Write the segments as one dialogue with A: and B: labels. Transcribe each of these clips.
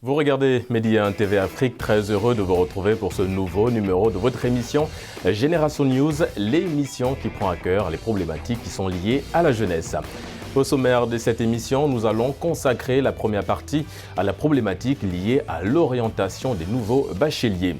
A: Vous regardez Medi 1 TV Afrique, très heureux de vous retrouver pour ce nouveau numéro de votre émission Génération News, l'émission qui prend à cœur les problématiques qui sont liées à la jeunesse. Au sommaire de cette émission, nous allons consacrer la première partie à la problématique liée à l'orientation des nouveaux bacheliers.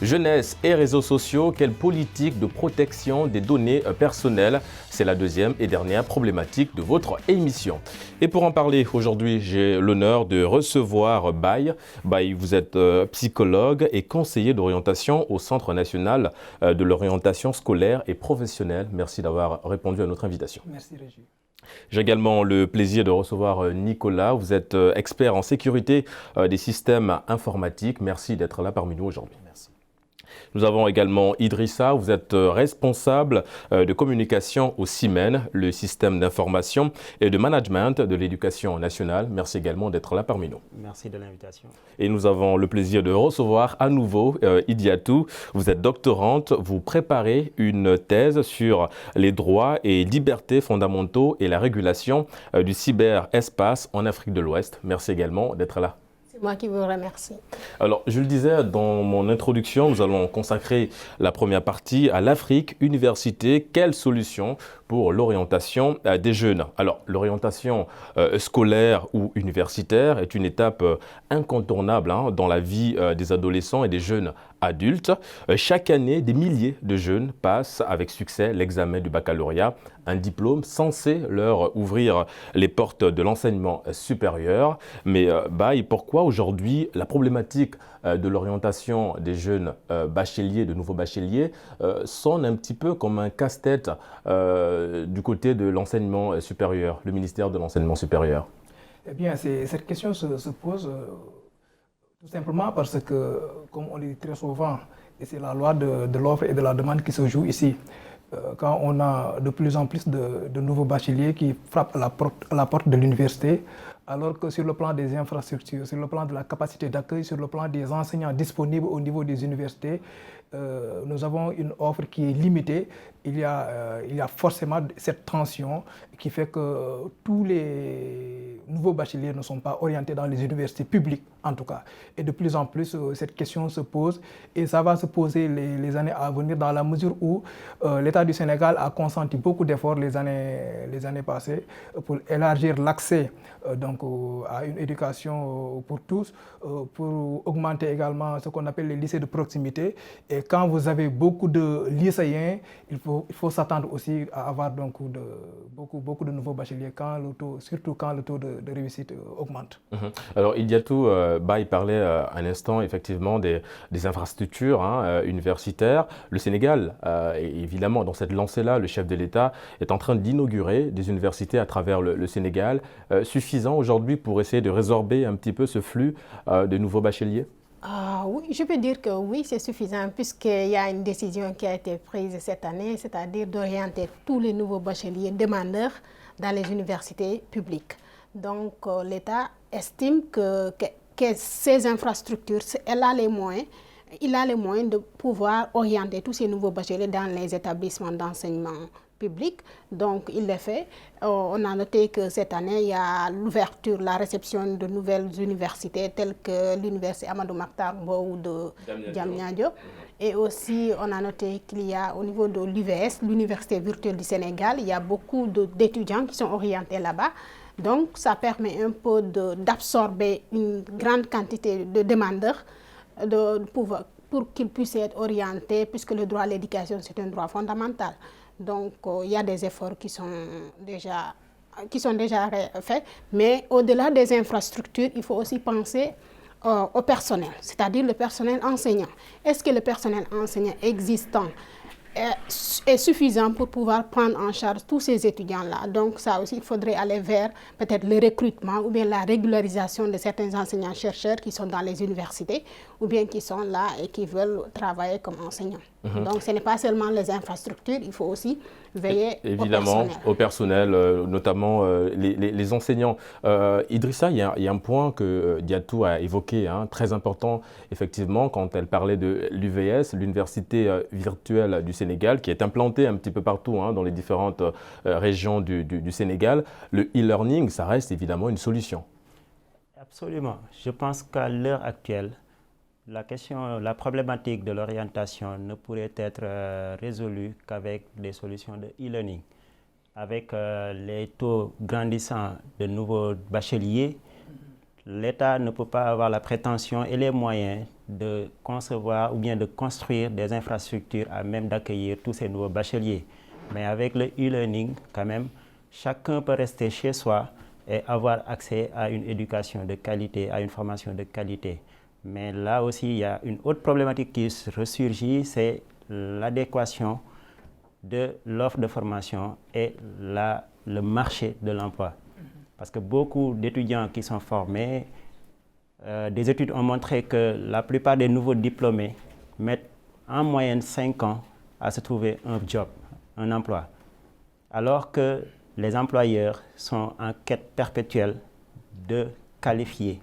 A: Jeunesse et réseaux sociaux, quelle politique de protection des données personnelles? C'est la deuxième et dernière problématique de votre émission. Et pour en parler aujourd'hui, j'ai l'honneur de recevoir Baye. Baye, vous êtes psychologue et conseiller d'orientation au Centre national de l'orientation scolaire et professionnelle. Merci d'avoir répondu à notre invitation.
B: Merci Régis.
A: J'ai également le plaisir de recevoir Nicolas. Vous êtes expert en sécurité des systèmes informatiques. Merci d'être là parmi nous aujourd'hui. Merci. Nous avons également Idrissa, vous êtes responsable de communication au CIMEN, le système d'information et de management de l'éducation nationale. Merci également d'être là parmi nous.
C: Merci de l'invitation.
A: Et nous avons le plaisir de recevoir à nouveau Idiatou. Vous êtes doctorante, vous préparez une thèse sur les droits et libertés fondamentaux et la régulation du cyberespace en Afrique de l'Ouest. Merci également d'être là.
D: C'est moi qui vous remercie.
A: Alors, je le disais dans mon introduction, nous allons consacrer la première partie à l'Afrique, université, quelle solution pour l'orientation des jeunes. Alors, l'orientation scolaire ou universitaire est une étape incontournable dans la vie des adolescents et des jeunes adultes. Chaque année, des milliers de jeunes passent avec succès l'examen du baccalauréat, un diplôme censé leur ouvrir les portes de l'enseignement supérieur. Mais pourquoi aujourd'hui la problématique de l'orientation des jeunes bacheliers, de nouveaux bacheliers, sonne un petit peu comme un casse-tête du côté de l'enseignement supérieur, le ministère de l'enseignement supérieur?
B: Eh bien, cette question se pose tout simplement parce que, comme on le dit très souvent, et c'est la loi de l'offre et de la demande qui se joue ici, quand on a de plus en plus de nouveaux bacheliers qui frappent à la porte de l'université, alors que sur le plan des infrastructures, sur le plan de la capacité d'accueil, sur le plan des enseignants disponibles au niveau des universités, nous avons une offre qui est limitée. Il y a forcément cette tension qui fait que tous les nouveaux bacheliers ne sont pas orientés dans les universités publiques, en tout cas. Et de plus en plus, cette question se pose et ça va se poser les années à venir dans la mesure où l'État du Sénégal a consenti beaucoup d'efforts les années passées pour élargir l'accès à une éducation pour tous, pour augmenter également ce qu'on appelle les lycées de proximité. Et quand vous avez beaucoup de lycéens, il faut s'attendre aussi à avoir beaucoup de nouveaux bacheliers, surtout quand le taux de réussite augmente.
A: Alors, Idiatou, il parlait un instant effectivement des infrastructures universitaires. Le Sénégal, évidemment, dans cette lancée-là, le chef de l'État est en train d'inaugurer des universités à travers le Sénégal, suffisant aujourd'hui pour essayer de résorber un petit peu ce flux de nouveaux bacheliers?
D: Oui, je peux dire que oui, c'est suffisant puisqu'il y a une décision qui a été prise cette année, c'est-à-dire d'orienter tous les nouveaux bacheliers demandeurs dans les universités publiques. Donc l'État estime que ces infrastructures, il a les moyens de pouvoir orienter tous ces nouveaux bacheliers dans les établissements d'enseignement public. Donc, il le fait. On a noté que cette année, il y a l'ouverture, la réception de nouvelles universités telles que l'université Amadou Mahtar Mbow de Diamniadio. Et aussi, on a noté qu'il y a au niveau de l'UVS, l'Université virtuelle du Sénégal, il y a beaucoup d'étudiants qui sont orientés là-bas. Donc, ça permet un peu d'absorber une grande quantité de demandeurs pour qu'ils puissent être orientés, puisque le droit à l'éducation, c'est un droit fondamental. Donc, il y a des efforts qui sont déjà faits. Mais au-delà des infrastructures, il faut aussi penser au personnel, c'est-à-dire le personnel enseignant. Est-ce que le personnel enseignant existant est suffisant pour pouvoir prendre en charge tous ces étudiants-là? Donc, ça aussi, il faudrait aller vers peut-être le recrutement ou bien la régularisation de certains enseignants-chercheurs qui sont dans les universités ou bien qui sont là et qui veulent travailler comme enseignants. Donc, ce n'est pas seulement les infrastructures, il faut aussi veiller
A: évidemment au personnel, notamment les enseignants. Idrissa, il y a un point que Diatou a évoqué, très important, effectivement, quand elle parlait de l'UVS, l'Université virtuelle du Sénégal, qui est implantée un petit peu partout dans les différentes régions du Sénégal. Le e-learning, ça reste évidemment une solution.
C: Absolument. Je pense qu'à l'heure actuelle, la problématique de l'orientation ne pourrait être résolue qu'avec des solutions de e-learning. Avec les taux grandissants de nouveaux bacheliers, l'État ne peut pas avoir la prétention et les moyens de concevoir ou bien de construire des infrastructures à même d'accueillir tous ces nouveaux bacheliers. Mais avec le e-learning, quand même, chacun peut rester chez soi et avoir accès à une éducation de qualité, à une formation de qualité. Mais là aussi, il y a une autre problématique qui ressurgit, c'est l'adéquation de l'offre de formation et le marché de l'emploi. Parce que beaucoup d'étudiants qui sont formés, des études ont montré que la plupart des nouveaux diplômés mettent en moyenne 5 ans à se trouver un job, un emploi. Alors que les employeurs sont en quête perpétuelle de qualifiés,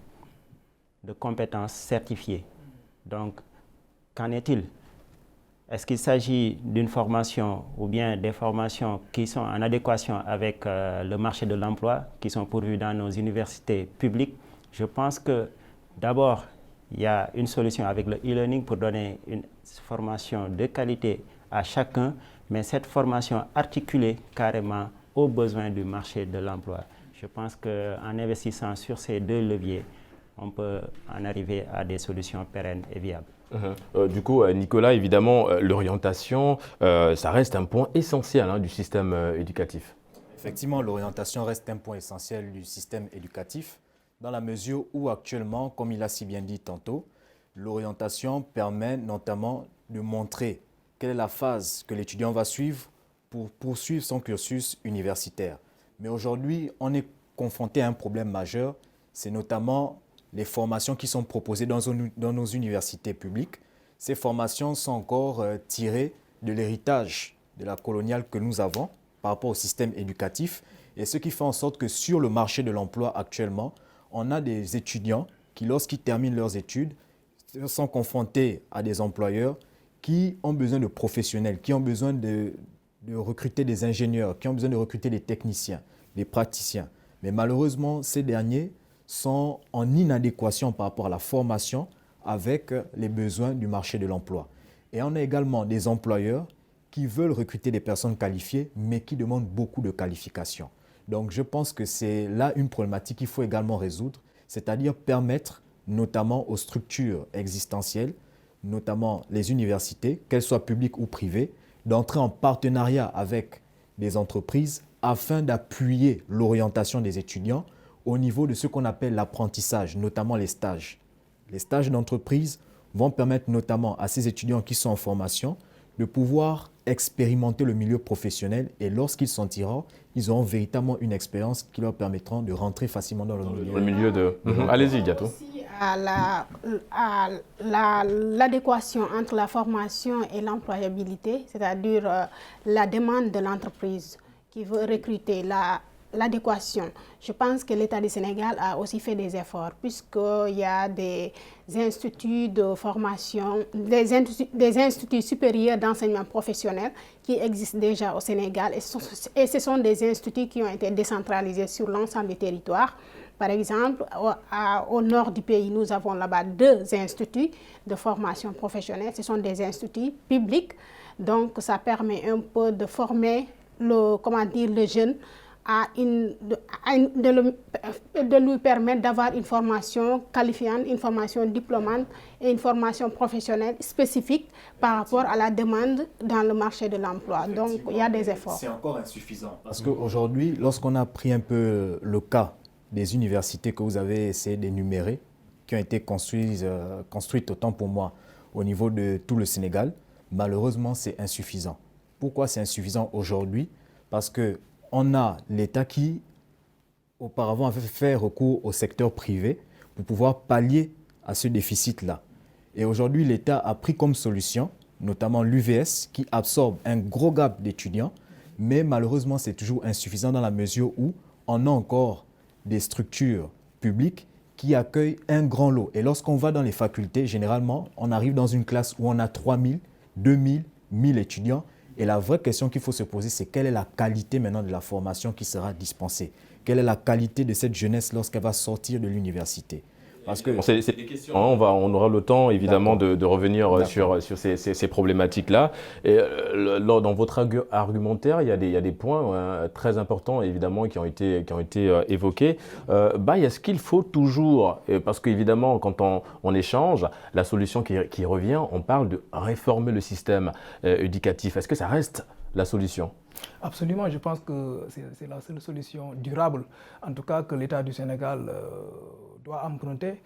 C: de compétences certifiées. Donc, qu'en est-il? Est-ce qu'il s'agit d'une formation ou bien des formations qui sont en adéquation avec le marché de l'emploi, qui sont pourvues dans nos universités publiques? Je pense que d'abord, il y a une solution avec le e-learning pour donner une formation de qualité à chacun, mais cette formation articulée carrément aux besoins du marché de l'emploi. Je pense qu'en investissant sur ces deux leviers, on peut en arriver à des solutions pérennes et viables.
A: Du coup, Nicolas, évidemment, l'orientation, ça reste un point essentiel du système éducatif.
E: Effectivement, l'orientation reste un point essentiel du système éducatif dans la mesure où actuellement, comme il a si bien dit tantôt, l'orientation permet notamment de montrer quelle est la phase que l'étudiant va suivre pour poursuivre son cursus universitaire. Mais aujourd'hui, on est confronté à un problème majeur, c'est notamment les formations qui sont proposées dans nos universités publiques. Ces formations sont encore tirées de l'héritage de la coloniale que nous avons par rapport au système éducatif, et ce qui fait en sorte que sur le marché de l'emploi actuellement, on a des étudiants qui, lorsqu'ils terminent leurs études, sont confrontés à des employeurs qui ont besoin de professionnels, qui ont besoin de recruter des ingénieurs, qui ont besoin de recruter des techniciens, des praticiens. Mais malheureusement, ces derniers sont en inadéquation par rapport à la formation avec les besoins du marché de l'emploi. Et on a également des employeurs qui veulent recruter des personnes qualifiées, mais qui demandent beaucoup de qualifications. Donc je pense que c'est là une problématique qu'il faut également résoudre, c'est-à-dire permettre notamment aux structures existentielles, notamment les universités, qu'elles soient publiques ou privées, d'entrer en partenariat avec des entreprises afin d'appuyer l'orientation des étudiants au niveau de ce qu'on appelle l'apprentissage, notamment les stages. Les stages d'entreprise vont permettre notamment à ces étudiants qui sont en formation de pouvoir expérimenter le milieu professionnel, et lorsqu'ils sortiront, ils auront véritablement une expérience qui leur permettra de rentrer facilement dans le milieu
A: de... Allez-y, Diato.
D: À l'adéquation entre la formation et l'employabilité, c'est-à-dire la demande de l'entreprise qui veut recruter, l'adéquation. Je pense que l'État du Sénégal a aussi fait des efforts, puisqu'il y a des instituts de formation, des instituts supérieurs d'enseignement professionnel qui existent déjà au Sénégal, et ce sont des instituts qui ont été décentralisés sur l'ensemble du territoire. Par exemple, au nord du pays, nous avons là-bas 2 instituts de formation professionnelle. Ce sont des instituts publics, donc ça permet un peu de former le jeune de lui permettre d'avoir une formation qualifiante, une formation diplômante et une formation professionnelle spécifique par rapport à la demande dans le marché de l'emploi. Donc, il y a des efforts.
E: C'est encore insuffisant. Parce qu'aujourd'hui, lorsqu'on a pris un peu le cas des universités que vous avez essayé d'énumérer, qui ont été construites autant pour moi au niveau de tout le Sénégal, malheureusement, c'est insuffisant. Pourquoi c'est insuffisant aujourd'hui? Parce qu'on a l'État qui, auparavant, avait fait recours au secteur privé pour pouvoir pallier à ce déficit-là. Et aujourd'hui, l'État a pris comme solution, notamment l'UVS, qui absorbe un gros gap d'étudiants, mais malheureusement, c'est toujours insuffisant dans la mesure où on a encore des structures publiques qui accueillent un grand lot. Et lorsqu'on va dans les facultés, généralement, on arrive dans une classe où on a 3000, 2000, 1000 étudiants, Et la vraie question qu'il faut se poser, c'est quelle est la qualité maintenant de la formation qui sera dispensée? Quelle est la qualité de cette jeunesse lorsqu'elle va sortir de l'université? Parce que
A: c'est des questions. On aura le temps, évidemment, de revenir sur ces problématiques-là. Et dans votre argumentaire, il y a des points très importants, évidemment, qui ont été évoqués. Est-ce qu'il faut toujours, parce qu'évidemment, quand on échange, la solution qui revient, on parle de réformer le système éducatif. Est-ce que ça reste la solution?
B: Absolument, je pense que c'est la seule solution durable, en tout cas que l'État du Sénégal doit emprunter.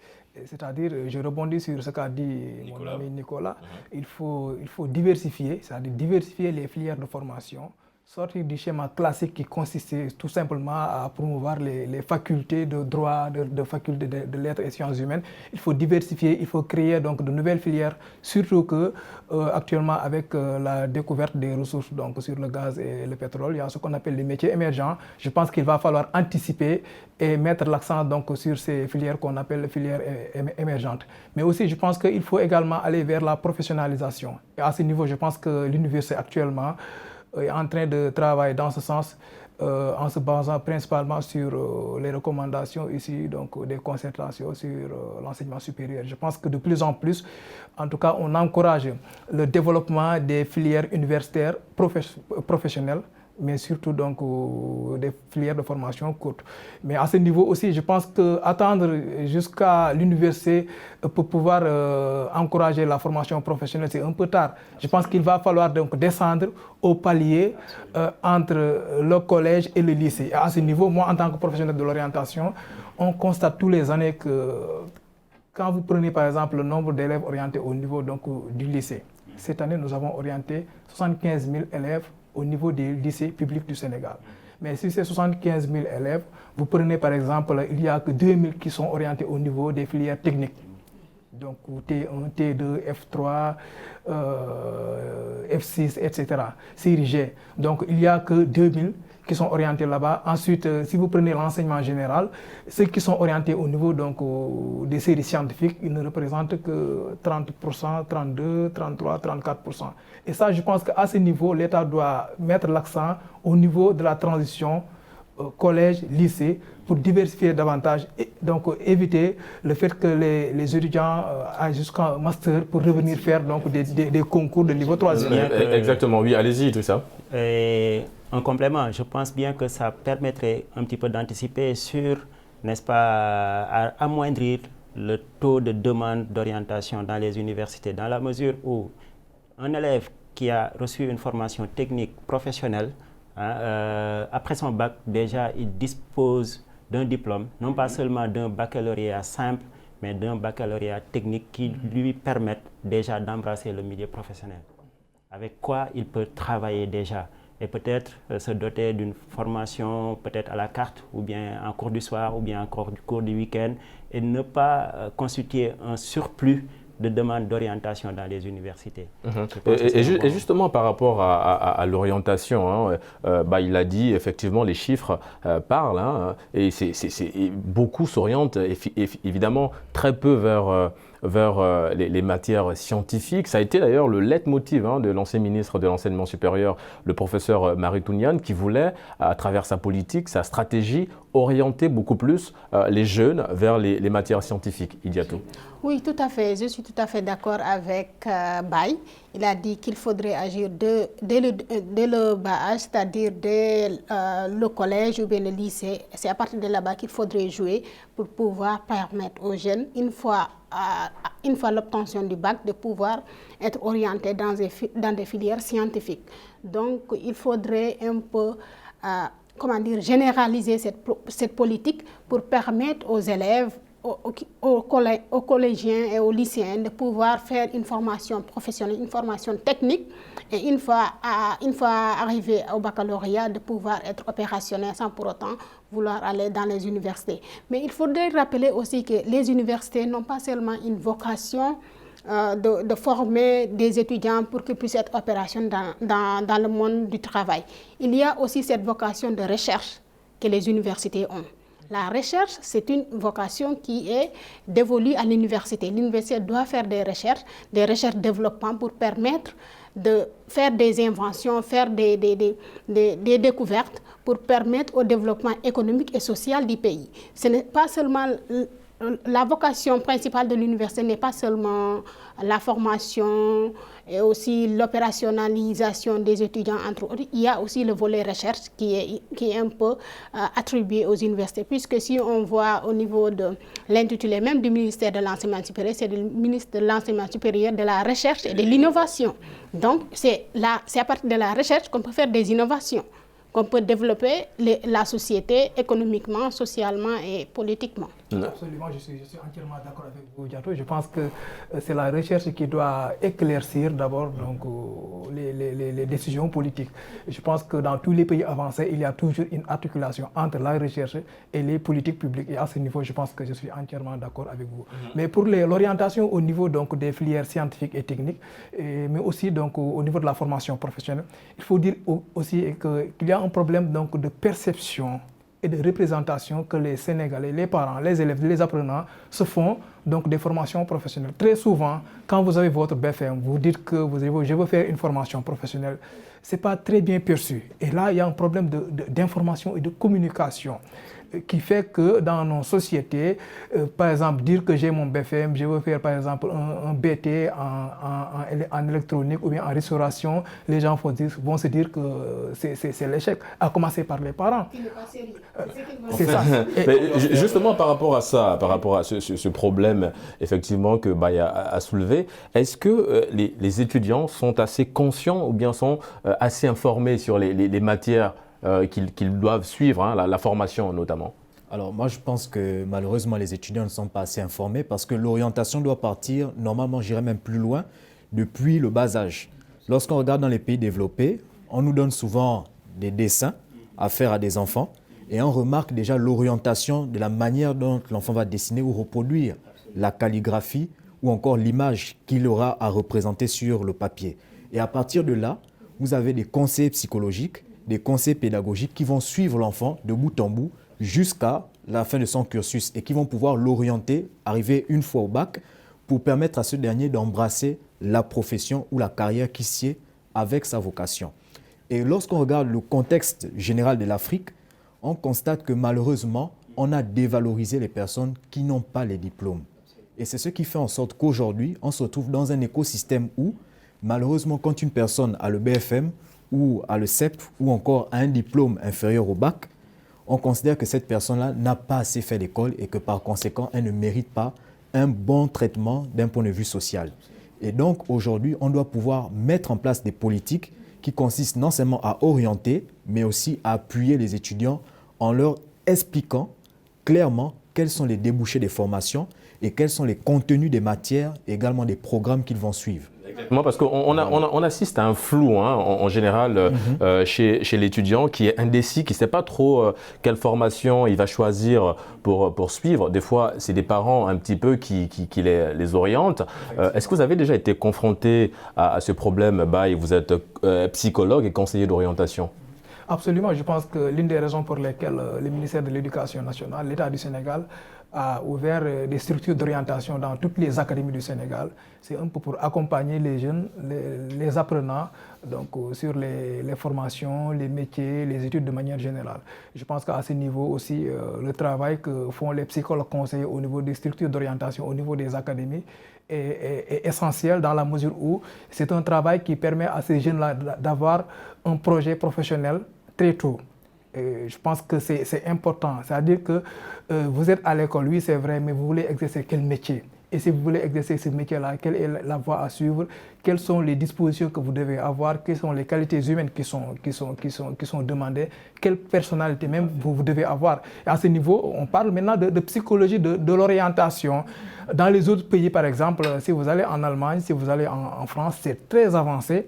B: C'est-à-dire, je rebondis sur ce qu'a dit mon ami Nicolas, il faut diversifier, c'est-à-dire diversifier les filières de formation, sortir du schéma classique qui consistait tout simplement à promouvoir les facultés de droit, de facultés de lettres et sciences humaines. Il faut diversifier, il faut créer donc de nouvelles filières, surtout que actuellement avec la découverte des ressources donc sur le gaz et le pétrole, il y a ce qu'on appelle les métiers émergents. Je pense qu'il va falloir anticiper et mettre l'accent donc sur ces filières qu'on appelle les filières émergentes. Mais aussi, je pense qu'il faut également aller vers la professionnalisation. Et à ce niveau, je pense que l'université actuellement est en train de travailler dans ce sens en se basant principalement sur les recommandations ici, donc des concertations sur l'enseignement supérieur. Je pense que de plus en plus, en tout cas, on encourage le développement des filières universitaires professionnelles, mais surtout donc des filières de formation courte. Mais à ce niveau aussi, je pense qu'attendre jusqu'à l'université pour pouvoir encourager la formation professionnelle, c'est un peu tard. Je pense qu'il va falloir donc descendre au palier entre le collège et le lycée. Et à ce niveau, moi, en tant que professionnel de l'orientation, on constate tous les années que quand vous prenez par exemple le nombre d'élèves orientés au niveau donc, du lycée, cette année, nous avons orienté 75 000 élèves au niveau des lycées publics du Sénégal. Mais si c'est 75 000 élèves, vous prenez par exemple, il n'y a que 2 000 qui sont orientés au niveau des filières techniques. Donc T1, T2, F3, F6, etc. Série G. Donc il n'y a que 2 000 qui sont orientés là-bas. Ensuite, si vous prenez l'enseignement général, ceux qui sont orientés au niveau donc, des séries scientifiques, ils ne représentent que 30%, 32%, 33%, 34%. Et ça, je pense qu'à ce niveau, l'État doit mettre l'accent au niveau de la transition collège, lycée, pour diversifier davantage et donc éviter le fait que les étudiants aillent jusqu'en master pour revenir faire donc, des concours de niveau 3.
A: Exactement, oui, allez-y, tout ça.
C: Et en complément, je pense bien que ça permettrait un petit peu d'anticiper sur, n'est-ce pas, à amoindrir le taux de demande d'orientation dans les universités, dans la mesure où un élève qui a reçu une formation technique professionnelle, après son bac, déjà, il dispose d'un diplôme, non pas seulement d'un baccalauréat simple, mais d'un baccalauréat technique qui lui permet déjà d'embrasser le milieu professionnel. Avec quoi il peut travailler déjà et peut-être se doter d'une formation peut-être à la carte ou bien en cours du soir ou bien en cours du week-end et ne pas constituer un surplus de demandes d'orientation dans les universités.
A: Et justement par rapport à l'orientation, il a dit effectivement les chiffres parlent et beaucoup s'orientent évidemment très peu vers les matières scientifiques. Ça a été d'ailleurs le leitmotiv de l'ancien ministre de l'Enseignement supérieur, le professeur Mary Touniane, qui voulait, à travers sa politique, sa stratégie, orienter beaucoup plus les jeunes vers les matières scientifiques. Idiatou.
D: Oui, tout à fait. Je suis tout à fait d'accord avec Baye. Il a dit qu'il faudrait agir dès le bas âge, c'est-à-dire dès le collège ou bien le lycée. C'est à partir de là-bas qu'il faudrait jouer pour pouvoir permettre aux jeunes, une fois l'obtention du bac, de pouvoir être orientés dans des filières scientifiques. Donc, il faudrait un peu généraliser cette politique pour permettre aux élèves, aux collégiens et aux lycéens de pouvoir faire une formation professionnelle, une formation technique et une fois arrivé au baccalauréat de pouvoir être opérationnel sans pour autant vouloir aller dans les universités. Mais il faudrait rappeler aussi que les universités n'ont pas seulement une vocation de former des étudiants pour qu'ils puissent être opérationnels dans le monde du travail. Il y a aussi cette vocation de recherche que les universités ont. La recherche, c'est une vocation qui est dévolue à l'université. L'université doit faire des recherches développement pour permettre de faire des inventions, faire des découvertes pour permettre au développement économique et social du pays. Ce n'est pas seulement la vocation principale de l'université n'est pas seulement la formation et aussi l'opérationnalisation des étudiants, entre autres. Il y a aussi le volet recherche qui est un peu attribué aux universités, puisque si on voit au niveau de l'intitulé même du ministère de l'Enseignement supérieur, c'est le ministre de l'Enseignement supérieur, de la Recherche et de l'Innovation. Donc, c'est à partir de la recherche qu'on peut faire des innovations, qu'on peut développer la société économiquement, socialement et politiquement.
B: Absolument, je suis entièrement d'accord avec vous, Diato. Je pense que c'est la recherche qui doit éclaircir d'abord les décisions politiques. Je pense que dans tous les pays avancés, il y a toujours une articulation entre la recherche et les politiques publiques. Et à ce niveau, je pense que je suis entièrement d'accord avec vous. Mais pour l'orientation au niveau des filières scientifiques et techniques, mais aussi au niveau de la formation professionnelle, il faut dire aussi qu'il y a un problème de perception et de représentation que les Sénégalais, les parents, les élèves, les apprenants se font des formations professionnelles. Très souvent, quand vous avez votre BFM, vous dites que je veux faire une formation professionnelle, ce n'est pas très bien perçu. Et là, il y a un problème d'information et de communication qui fait que dans nos sociétés, par exemple, dire que j'ai mon BFM, je veux faire par exemple un BT en électronique ou bien en restauration, les gens vont se dire que c'est l'échec, à commencer par les parents.
A: C'est ça. Justement, par rapport à ça, par rapport à ce problème effectivement que Baya a soulevé, est-ce que les étudiants sont assez conscients ou bien sont assez informés sur les matières qu'ils doivent suivre, la formation notamment?
E: Alors moi je pense que malheureusement les étudiants ne sont pas assez informés parce que l'orientation doit partir, normalement j'irais même plus loin, depuis le bas âge. Lorsqu'on regarde dans les pays développés, on nous donne souvent des dessins à faire à des enfants et on remarque déjà l'orientation de la manière dont l'enfant va dessiner ou reproduire la calligraphie ou encore l'image qu'il aura à représenter sur le papier. Et à partir de là, vous avez des conseils psychologiques, des conseils pédagogiques qui vont suivre l'enfant de bout en bout jusqu'à la fin de son cursus et qui vont pouvoir l'orienter, arriver une fois au bac, pour permettre à ce dernier d'embrasser la profession ou la carrière qui sied avec sa vocation. Et lorsqu'on regarde le contexte général de l'Afrique, on constate que malheureusement, on a dévalorisé les personnes qui n'ont pas les diplômes. Et c'est ce qui fait en sorte qu'aujourd'hui, on se retrouve dans un écosystème où, malheureusement, quand une personne a le BFM, ou à le CEP, ou encore à un diplôme inférieur au bac, on considère que cette personne-là n'a pas assez fait l'école et que par conséquent, elle ne mérite pas un bon traitement d'un point de vue social. Et donc aujourd'hui, on doit pouvoir mettre en place des politiques qui consistent non seulement à orienter, mais aussi à appuyer les étudiants en leur expliquant clairement quels sont les débouchés des formations et quels sont les contenus des matières et également des programmes qu'ils vont suivre.
A: Exactement, parce qu'on assiste à un flou en général chez l'étudiant qui est indécis, qui ne sait pas trop quelle formation il va choisir pour suivre. Des fois, c'est des parents un petit peu qui les orientent. Est-ce que vous avez déjà été confronté à ce problème, Baye? Vous êtes psychologue et conseiller d'orientation.
B: Absolument, je pense que l'une des raisons pour lesquelles le ministère de l'Éducation nationale, l'État du Sénégal, a ouvert des structures d'orientation dans toutes les académies du Sénégal, c'est un peu pour accompagner les jeunes, les apprenants sur les formations, les métiers, les études de manière générale. Je pense qu'à ce niveau aussi, le travail que font les psychologues conseillers au niveau des structures d'orientation, au niveau des académies, est essentiel dans la mesure où c'est un travail qui permet à ces jeunes-là d'avoir un projet professionnel très tôt. Et je pense que c'est important. C'est-à-dire que vous êtes à l'école, oui c'est vrai, mais vous voulez exercer quel métier? Et si vous voulez exercer ce métier-là, quelle est la voie à suivre? Quelles sont les dispositions que vous devez avoir? Quelles sont les qualités humaines qui sont demandées? Quelle personnalité même vous devez avoir? Et à ce niveau, on parle maintenant de psychologie de l'orientation. Dans les autres pays, par exemple, si vous allez en Allemagne, si vous allez en France, c'est très avancé.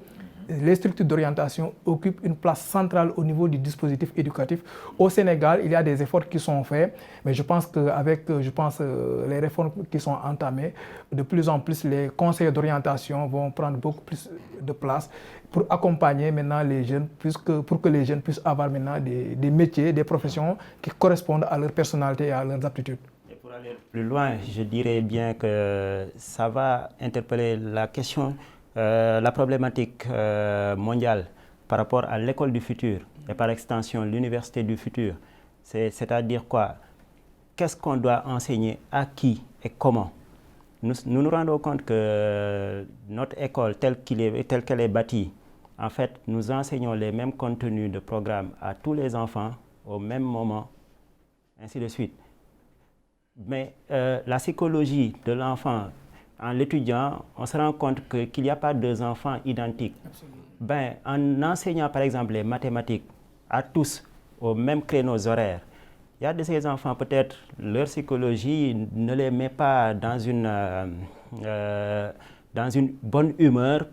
B: Les structures d'orientation occupent une place centrale au niveau du dispositif éducatif. Au Sénégal, il y a des efforts qui sont faits, mais je pense qu'avec les réformes qui sont entamées, de plus en plus les conseils d'orientation vont prendre beaucoup plus de place pour accompagner maintenant les jeunes, pour que les jeunes puissent avoir maintenant des métiers, des professions qui correspondent à leur personnalité et à leurs aptitudes.
C: Et pour aller plus loin, je dirais bien que ça va interpeller la question la problématique mondiale par rapport à l'école du futur et par extension l'université du futur, c'est-à-dire quoi? Qu'est-ce qu'on doit enseigner à qui et comment? Nous nous rendons compte que notre école telle qu'elle est bâtie, en fait, nous enseignons les mêmes contenus de programme à tous les enfants au même moment, ainsi de suite. Mais la psychologie de l'enfant, en l'étudiant, on se rend compte qu'il n'y a pas deux enfants identiques. Ben, en enseignant par exemple les mathématiques à tous aux mêmes créneaux horaires, il y a de ces enfants, peut-être leur psychologie ne les met pas dans une bonne humeur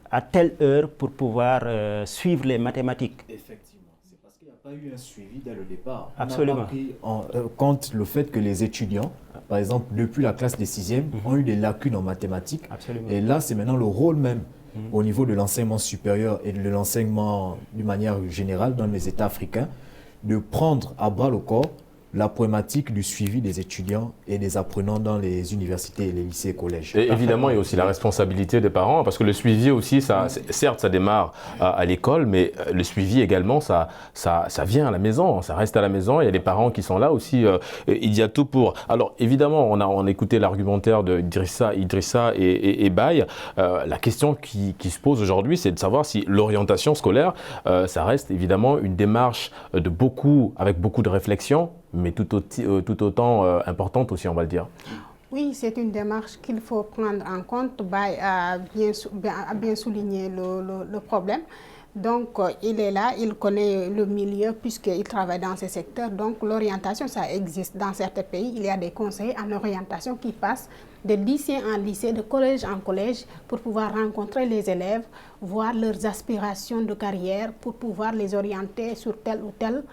C: à telle heure pour pouvoir suivre les mathématiques.
E: Effectivement, c'est parce qu'il n'y a pas eu un suivi dès le départ.
C: Absolument.
E: On a pris en compte le fait que les étudiants, par exemple depuis la classe des 6e, ont eu des lacunes en mathématiques.
C: Absolument.
E: Et là, c'est maintenant le rôle même au niveau de l'enseignement supérieur et de l'enseignement d'une manière générale dans les États africains, de prendre à bras le corps la problématique du suivi des étudiants et des apprenants dans les universités, les lycées et collèges.
A: Et évidemment, il y a aussi la responsabilité des parents, parce que le suivi aussi, certes, ça démarre à l'école, mais le suivi également, ça vient à la maison, ça reste à la maison. Il y a des parents qui sont là aussi. Il y a tout pour. Alors, évidemment, on a écouté l'argumentaire de Idrissa et Baye. La question qui se pose aujourd'hui, c'est de savoir si l'orientation scolaire, ça reste évidemment une démarche avec beaucoup de réflexion, mais tout autant importante aussi, on va le dire.
D: Oui, c'est une démarche qu'il faut prendre en compte. Baye a bien souligné le problème. Donc, il est là, il connaît le milieu puisqu'il travaille dans ce secteur. Donc, l'orientation, ça existe dans certains pays. Il y a des conseillers en orientation qui passent de lycée en lycée, de collège en collège pour pouvoir rencontrer les élèves, voir leurs aspirations de carrière pour pouvoir les orienter sur telle ou telle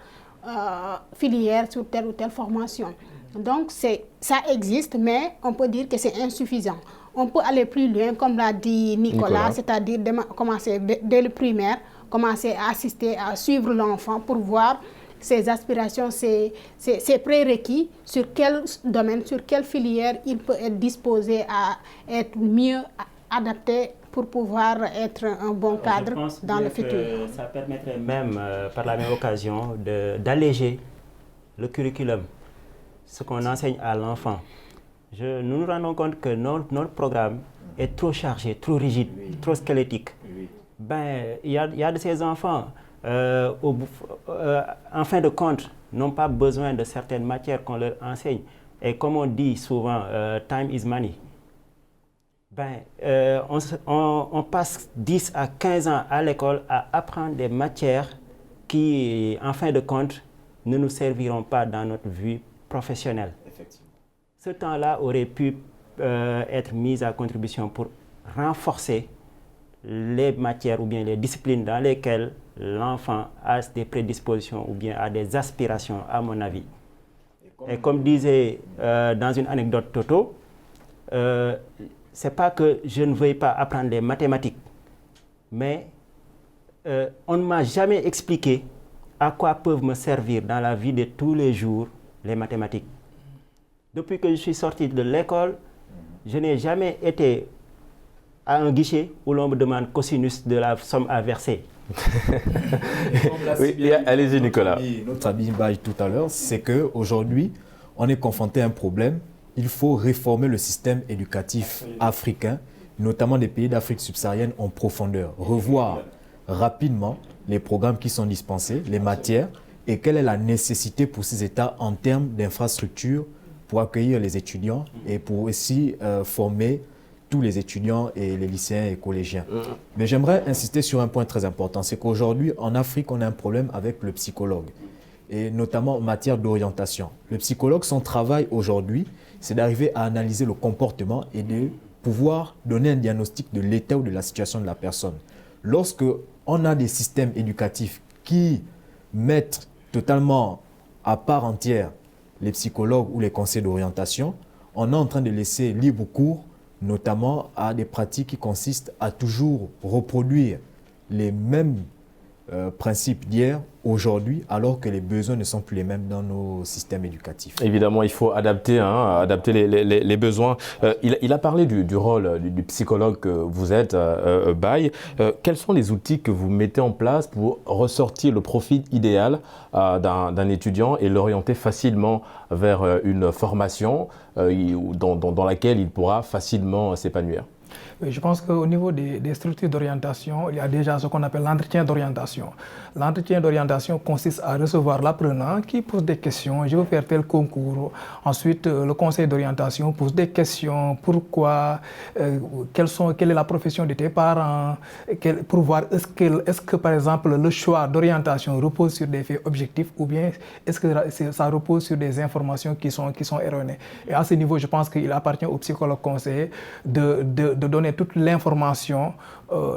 D: filière, sur telle ou telle formation. Donc, ça existe, mais on peut dire que c'est insuffisant. On peut aller plus loin, comme l'a dit Nicolas. C'est-à-dire commencer dès le primaire, commencer à assister, à suivre l'enfant pour voir ses aspirations, ses prérequis, sur quel domaine, sur quelle filière il peut être disposé à être mieux adapté pour pouvoir être un bon cadre dans le futur.
C: Ça permettrait même, par la même occasion, d'alléger le curriculum, ce qu'on enseigne à l'enfant. Nous nous rendons compte que notre programme est trop chargé, trop rigide, trop squelettique. Ben, il y a de ces enfants, en fin de compte, n'ont pas besoin de certaines matières qu'on leur enseigne. Et comme on dit souvent, time is money. Ben, on passe 10 à 15 ans à l'école à apprendre des matières qui, en fin de compte, ne nous serviront pas dans notre vie professionnelle.
E: Effectivement.
C: Ce temps-là aurait pu être mis à contribution pour renforcer les matières ou bien les disciplines dans lesquelles l'enfant a des prédispositions ou bien a des aspirations, à mon avis. Et comme disait dans une anecdote Toto, c'est pas que je ne veuille pas apprendre les mathématiques, mais on ne m'a jamais expliqué à quoi peuvent me servir dans la vie de tous les jours les mathématiques. Depuis que je suis sorti de l'école, je n'ai jamais été à un guichet où l'on me demande cosinus de la somme à verser.
A: Oui, allez-y Nicolas.
E: Notre ami Baye tout à l'heure, c'est qu'aujourd'hui, on est confronté à un problème. Il faut réformer le système éducatif africain, notamment des pays d'Afrique subsaharienne en profondeur. Revoir rapidement les programmes qui sont dispensés, les matières, et quelle est la nécessité pour ces États en termes d'infrastructures pour accueillir les étudiants et pour aussi former tous les étudiants et les lycéens et collégiens. Mais j'aimerais insister sur un point très important, c'est qu'aujourd'hui, en Afrique, on a un problème avec le psychologue, et notamment en matière d'orientation. Le psychologue, son travail aujourd'hui, c'est d'arriver à analyser le comportement et de pouvoir donner un diagnostic de l'état ou de la situation de la personne. Lorsque on a des systèmes éducatifs qui mettent totalement à part entière les psychologues ou les conseils d'orientation, on est en train de laisser libre cours, notamment à des pratiques qui consistent à toujours reproduire les mêmes principes d'hier aujourd'hui, alors que les besoins ne sont plus les mêmes dans nos systèmes éducatifs.
A: Évidemment, il faut adapter, adapter les besoins. Il a parlé du rôle du psychologue que vous êtes, Baye. Quels sont les outils que vous mettez en place pour ressortir le profil idéal d'un étudiant et l'orienter facilement vers une formation dans laquelle il pourra facilement s'épanouir?
B: Oui, je pense qu'au niveau des structures d'orientation, il y a déjà ce qu'on appelle l'entretien d'orientation. L'entretien d'orientation consiste à recevoir l'apprenant qui pose des questions. Je veux faire tel concours. Ensuite, le conseil d'orientation pose des questions. Pourquoi? Quelle est la profession de tes parents? Pour voir est-ce que, par exemple, le choix d'orientation repose sur des faits objectifs ou bien est-ce que ça repose sur des informations qui sont erronées? Et à ce niveau, je pense qu'il appartient au psychologue conseiller de donner toute l'information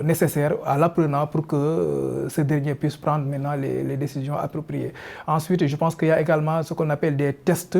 B: nécessaire à l'apprenant pour que ce dernier puisse prendre maintenant les décisions appropriées. Ensuite, je pense qu'il y a également ce qu'on appelle des tests,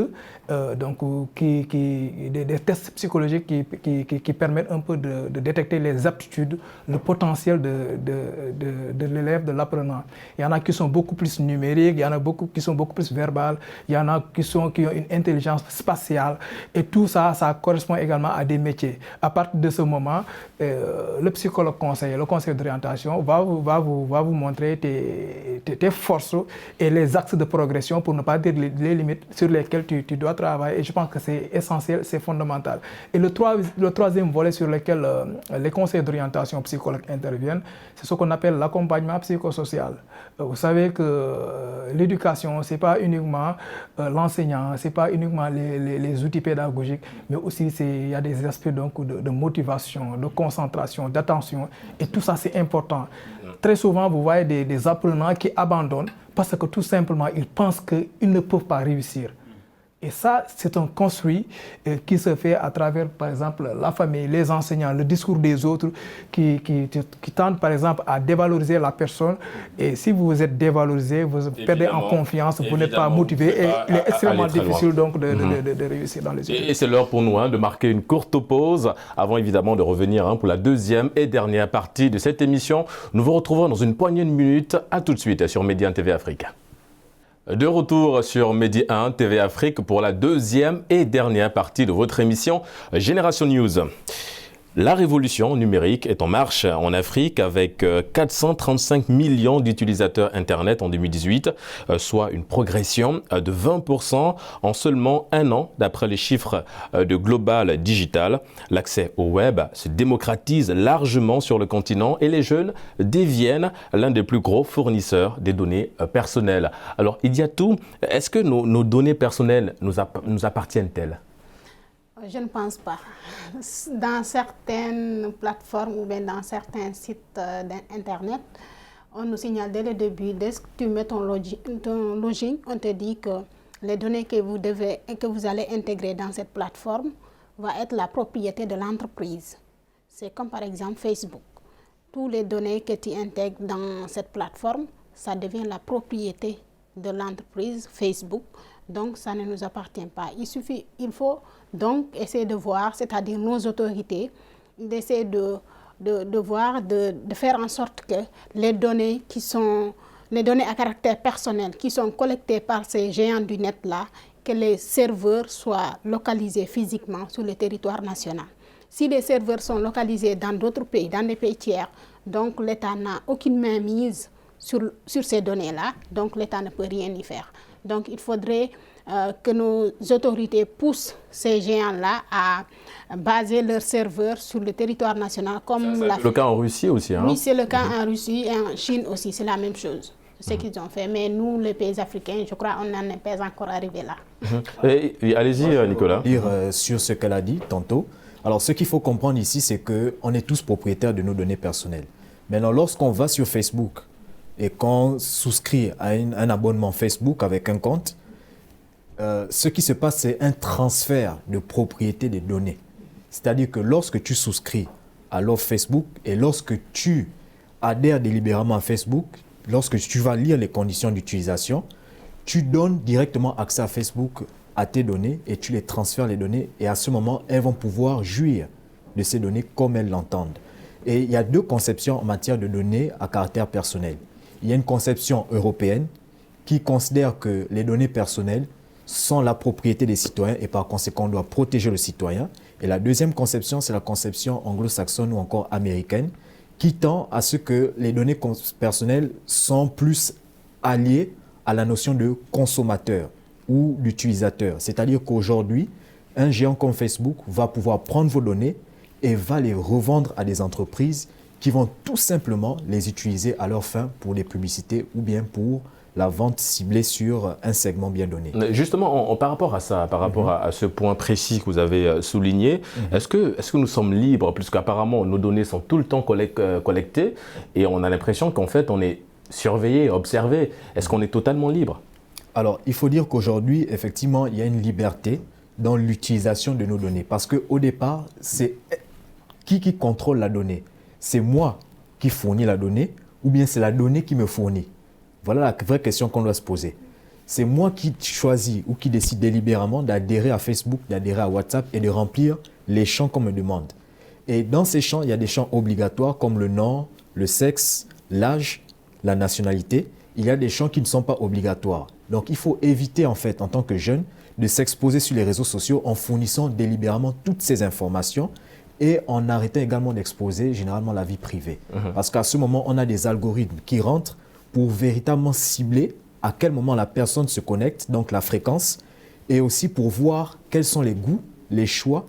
B: des tests psychologiques qui permettent un peu de détecter les aptitudes, le potentiel de l'élève, de l'apprenant. Il y en a qui sont beaucoup plus numériques, il y en a beaucoup qui sont beaucoup plus verbales, il y en a qui ont une intelligence spatiale. Et tout ça, ça correspond également à des métiers. À partir de ce moment, le psychologue conseiller, le conseil d'orientation va vous montrer tes forces et les axes de progression, pour ne pas dire les limites sur lesquelles tu dois travailler. Et je pense que c'est essentiel, c'est fondamental. Et le troisième volet sur lequel les conseils d'orientation psychologue interviennent, c'est ce qu'on appelle l'accompagnement psychosocial. Vous savez que l'éducation, ce n'est pas uniquement l'enseignant, ce n'est pas uniquement les outils pédagogiques, mais aussi il y a des aspects donc, de motivation, de concentration, d'attention. Et tout ça, c'est important. Très souvent, vous voyez des apprenants qui abandonnent parce que tout simplement, ils pensent qu'ils ne peuvent pas réussir. Et ça, c'est un construit qui se fait à travers, par exemple, la famille, les enseignants, le discours des autres qui tentent, par exemple, à dévaloriser la personne. Et si vous êtes dévalorisé, vous perdez en confiance, vous n'êtes pas motivé et il est extrêmement difficile donc de réussir dans les études.
A: Et c'est l'heure pour nous de marquer une courte pause avant évidemment de revenir pour la deuxième et dernière partie de cette émission. Nous vous retrouvons dans une poignée de minutes. À tout de suite sur Medi 1 TV Afrique. De retour sur Medi 1 TV Afrique pour la deuxième et dernière partie de votre émission Génération News. La révolution numérique est en marche en Afrique avec 435 millions d'utilisateurs Internet en 2018, soit une progression de 20% en seulement un an d'après les chiffres de Global Digital. L'accès au web se démocratise largement sur le continent et les jeunes deviennent l'un des plus gros fournisseurs des données personnelles. Alors, il y a tout. Est-ce que nos données personnelles nous appartiennent-elles ?
D: Je ne pense pas. Dans certaines plateformes ou bien dans certains sites d'Internet, on nous signale dès le début, dès que tu mets ton login, on te dit que les données que vous allez intégrer dans cette plateforme vont être la propriété de l'entreprise. C'est comme par exemple Facebook. Toutes les données que tu intègres dans cette plateforme, ça devient la propriété de l'entreprise Facebook. Donc, ça ne nous appartient pas. Il faut donc essayer de voir, c'est-à-dire nos autorités, d'essayer de faire en sorte que les données à caractère personnel qui sont collectées par ces géants du net-là, que les serveurs soient localisés physiquement sur le territoire national. Si les serveurs sont localisés dans d'autres pays, dans des pays tiers, donc l'État n'a aucune mainmise sur ces données-là, donc l'État ne peut rien y faire. Donc il faudrait que nos autorités poussent ces géants-là à baser leurs serveurs sur le territoire national. Comme
A: c'est le cas en Russie aussi.
D: Oui, c'est le cas en Russie et en Chine aussi, c'est la même chose. C'est ce qu'ils ont fait. Mais nous, les pays africains, je crois qu'on n'en est pas encore arrivé là.
A: Allez-y, Nicolas.
E: Dire sur ce qu'elle a dit tantôt. Alors, ce qu'il faut comprendre ici, c'est qu'on est tous propriétaires de nos données personnelles. Maintenant, lorsqu'on va sur Facebook et qu'on souscrit à un abonnement Facebook avec un compte, ce qui se passe, c'est un transfert de propriété des données. C'est-à-dire que lorsque tu souscris à l'offre Facebook et lorsque tu adhères délibérément à Facebook, lorsque tu vas lire les conditions d'utilisation, tu donnes directement accès à Facebook à tes données et tu les transfères les données et à ce moment, elles vont pouvoir jouir de ces données comme elles l'entendent. Et il y a deux conceptions en matière de données à caractère personnel. il y a une conception européenne qui considère que les données personnelles sont la propriété des citoyens et par conséquent on doit protéger le citoyen. Et la deuxième conception, c'est la conception anglo-saxonne ou encore américaine qui tend à ce que les données personnelles sont plus alliées à la notion de consommateur ou d'utilisateur. C'est-à-dire qu'aujourd'hui, un géant comme Facebook va pouvoir prendre vos données et va les revendre à des entreprises qui vont tout simplement les utiliser à leur fin pour des publicités ou bien pour la vente ciblée sur un segment bien donné.
A: Justement, par rapport à ça, par rapport à ce point précis que vous avez souligné, est-ce que nous sommes libres, puisqu'apparemment nos données sont tout le temps collectées et on a l'impression qu'en fait on est surveillé, observé. Est-ce qu'on est totalement libre?
E: Alors, il faut dire qu'aujourd'hui, effectivement, il y a une liberté dans l'utilisation de nos données. Parce qu'au départ, c'est qui contrôle la donnée? C'est moi qui fournis la donnée ou bien c'est la donnée qui me fournit? Voilà la vraie question qu'on doit se poser. C'est moi qui choisis ou qui décide délibérément d'adhérer à Facebook, d'adhérer à WhatsApp et de remplir les champs qu'on me demande. Et dans ces champs, il y a des champs obligatoires comme le nom, le sexe, l'âge, la nationalité. Il y a des champs qui ne sont pas obligatoires. Donc il faut éviter en fait en tant que jeune de s'exposer sur les réseaux sociaux en fournissant délibérément toutes ces informations et en arrêtant également d'exposer généralement la vie privée. Parce qu'à ce moment, on a des algorithmes qui rentrent pour véritablement cibler à quel moment la personne se connecte, donc la fréquence, et aussi pour voir quels sont les goûts, les choix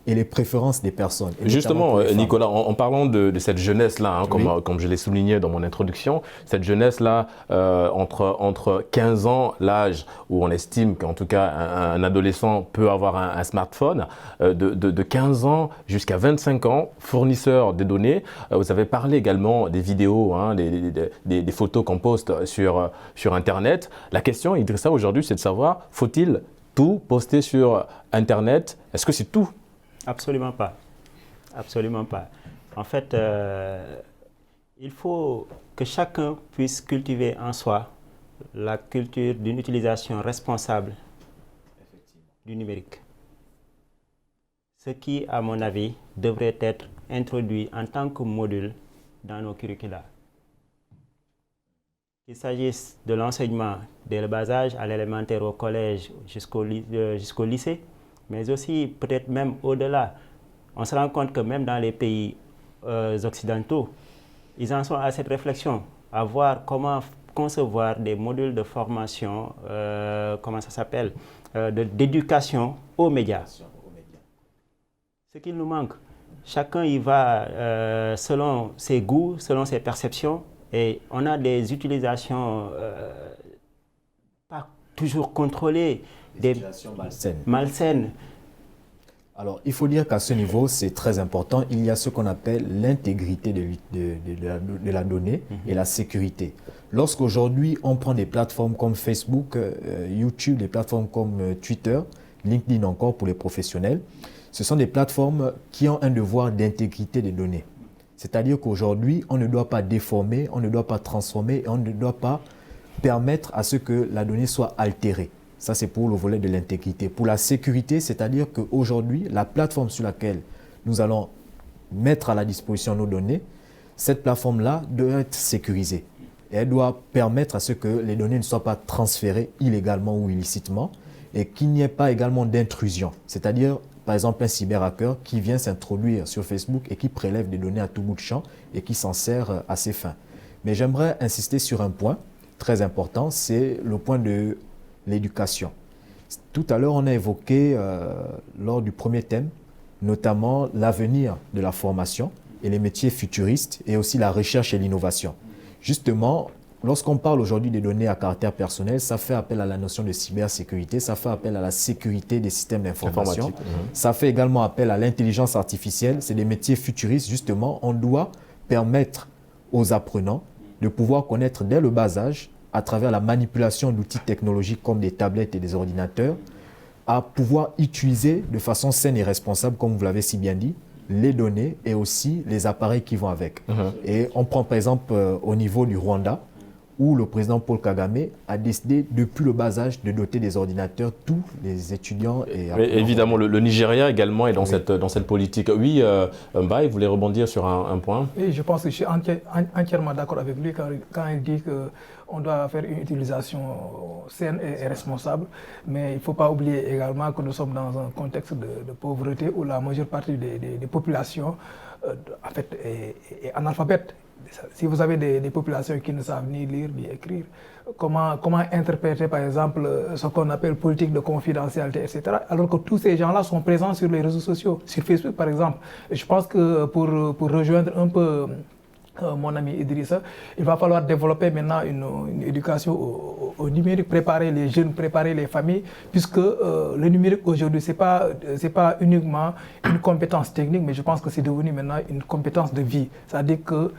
E: et les préférences des personnes.
A: Justement, Nicolas, en parlant de cette jeunesse-là, comme je l'ai souligné dans mon introduction, cette jeunesse-là, entre 15 ans, l'âge où on estime qu'en tout cas un adolescent peut avoir un smartphone, de 15 ans jusqu'à 25 ans, fournisseur des données. Vous avez parlé également des vidéos, des photos qu'on poste sur Internet. La question, Idrissa, aujourd'hui, c'est de savoir, faut-il tout poster sur Internet? Est-ce que c'est tout?
C: Absolument pas. Absolument pas. En fait, il faut que chacun puisse cultiver en soi la culture d'une utilisation responsable du numérique. Ce qui, à mon avis, devrait être introduit en tant que module dans nos curricula. Qu'il s'agisse de l'enseignement dès le bas âge, à l'élémentaire, au collège, jusqu'au lycée, mais aussi peut-être même au-delà. On se rend compte que même dans les pays occidentaux, ils en sont à cette réflexion, à voir comment concevoir des modules de formation, d'éducation aux médias. Ce qu'il nous manque, chacun y va selon ses goûts, selon ses perceptions, et on a des utilisations pas toujours contrôlées, des utilisations malsaines.
E: Alors, il faut dire qu'à ce niveau, c'est très important. Il y a ce qu'on appelle l'intégrité de la donnée et la sécurité. Lorsqu'aujourd'hui, on prend des plateformes comme Facebook, YouTube, des plateformes comme Twitter, LinkedIn encore pour les professionnels, ce sont des plateformes qui ont un devoir d'intégrité des données. C'est-à-dire qu'aujourd'hui, on ne doit pas déformer, on ne doit pas transformer et on ne doit pas permettre à ce que la donnée soit altérée. Ça, c'est pour le volet de l'intégrité. Pour la sécurité, c'est-à-dire qu'aujourd'hui, la plateforme sur laquelle nous allons mettre à la disposition nos données, cette plateforme-là doit être sécurisée. Et elle doit permettre à ce que les données ne soient pas transférées illégalement ou illicitement et qu'il n'y ait pas également d'intrusion. C'est-à-dire, par exemple, un cyberhacker qui vient s'introduire sur Facebook et qui prélève des données à tout bout de champ et qui s'en sert à ses fins. Mais j'aimerais insister sur un point très important, c'est le point de l'éducation. Tout à l'heure, on a évoqué, lors du premier thème, notamment l'avenir de la formation et les métiers futuristes et aussi la recherche et l'innovation. Justement, lorsqu'on parle aujourd'hui des données à caractère personnel, ça fait appel à la notion de cybersécurité, ça fait appel à la sécurité des systèmes d'information, ça fait également appel à l'intelligence artificielle. C'est des métiers futuristes, justement. On doit permettre aux apprenants de pouvoir connaître dès le bas âge, à travers la manipulation d'outils technologiques comme des tablettes et des ordinateurs, à pouvoir utiliser de façon saine et responsable, comme vous l'avez si bien dit, les données et aussi les appareils qui vont avec. Et on prend par exemple au niveau du Rwanda, où le président Paul Kagame a décidé depuis le bas âge de doter des ordinateurs tous les étudiants. Et
A: évidemment, le Nigeria également est dans, dans cette politique. Oui, Mbaye, vous voulez rebondir sur un point?
B: Oui, je pense que je suis entièrement d'accord avec lui quand il dit qu'on doit faire une utilisation saine et responsable. Mais il ne faut pas oublier également que nous sommes dans un contexte de pauvreté où la majeure partie des populations en fait, est analphabète. Si vous avez des populations qui ne savent ni lire ni écrire, comment interpréter par exemple ce qu'on appelle politique de confidentialité, etc. Alors que tous ces gens-là sont présents sur les réseaux sociaux, sur Facebook par exemple. Et je pense que pour rejoindre un peu mon ami Idrissa, il va falloir développer maintenant une éducation au numérique, préparer les jeunes, préparer les familles, puisque le numérique aujourd'hui, c'est pas uniquement une compétence technique, mais je pense que c'est devenu maintenant une compétence de vie. C'est-à-dire que